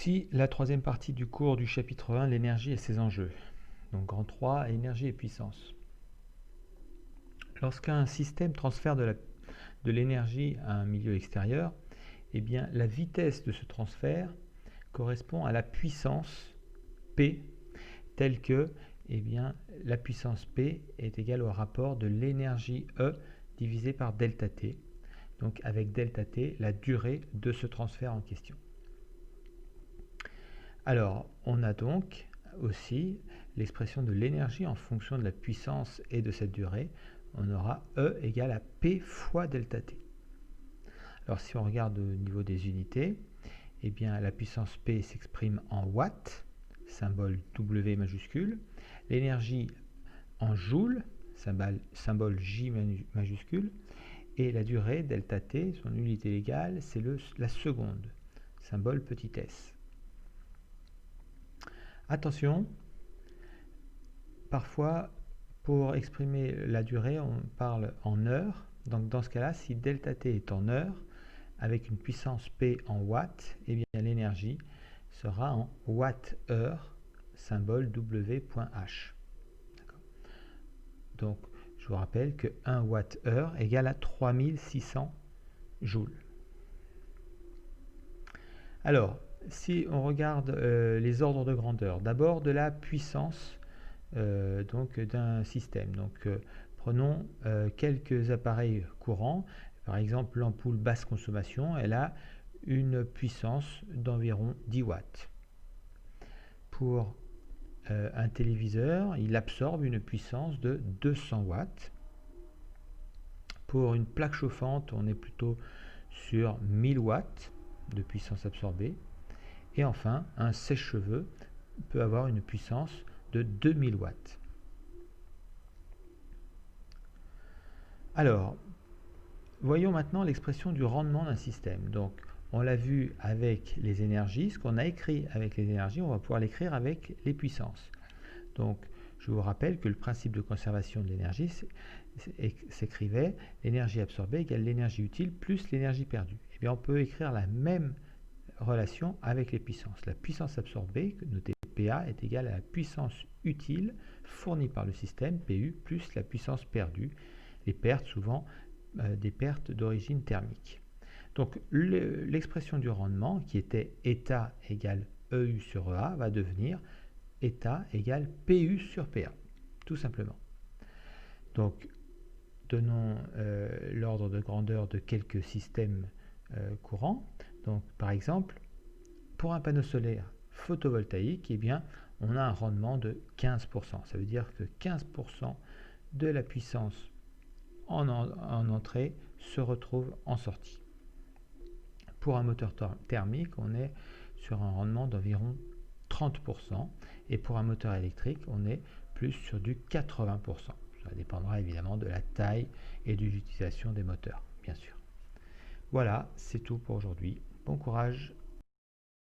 Voici la troisième partie du cours du chapitre 1, l'énergie et ses enjeux. Donc grand 3, énergie et puissance. Lorsqu'un système transfère de l'énergie à un milieu extérieur, eh bien, la vitesse de ce transfert correspond à la puissance P, telle que la puissance P est égale au rapport de l'énergie E divisé par delta T. Donc avec delta T, la durée de ce transfert en question. Alors, on a donc aussi l'expression de l'énergie en fonction de la puissance et de cette durée. On aura E égale à P fois delta T. Alors, si on regarde au niveau des unités, eh bien, la puissance P s'exprime en watts, symbole W majuscule. L'énergie en joules, symbole J majuscule. Et la durée, delta T, son unité légale, c'est la seconde, symbole petit s. Attention, parfois, pour exprimer la durée, on parle en heures. Donc, dans ce cas-là, si delta T est en heures, avec une puissance P en watts, eh bien l'énergie sera en watts-heure, symbole W.H. Donc, je vous rappelle que 1 watt-heure égale à 3600 joules. Alors, si on regarde les ordres de grandeur, d'abord de la puissance d'un système. Donc, prenons quelques appareils courants. Par exemple, l'ampoule basse consommation, elle a une puissance d'environ 10 watts. Pour un téléviseur, il absorbe une puissance de 200 watts. Pour une plaque chauffante, on est plutôt sur 1000 watts de puissance absorbée. Et enfin, un sèche-cheveux peut avoir une puissance de 2000 watts. Alors, voyons maintenant l'expression du rendement d'un système. Donc, on l'a vu avec les énergies. Ce qu'on a écrit avec les énergies, on va pouvoir l'écrire avec les puissances. Donc, je vous rappelle que le principe de conservation de l'énergie s'écrivait l'énergie absorbée égale l'énergie utile plus l'énergie perdue. Eh bien, on peut écrire la même relation avec les puissances. La puissance absorbée, notée PA, est égale à la puissance utile fournie par le système, PU, plus la puissance perdue. Les pertes, souvent des pertes d'origine thermique. Donc l'expression du rendement, qui était eta égale EU sur EA, va devenir eta égale PU sur PA, tout simplement. Donc, donnons l'ordre de grandeur de quelques systèmes courants. Donc, par exemple, pour un panneau solaire photovoltaïque, eh bien, on a un rendement de 15%. Ça veut dire que 15% de la puissance en entrée se retrouve en sortie. Pour un moteur thermique, on est sur un rendement d'environ 30%. Et pour un moteur électrique, on est plus sur du 80%. Ça dépendra évidemment de la taille et de l'utilisation des moteurs, bien sûr. Voilà, c'est tout pour aujourd'hui. Bon courage.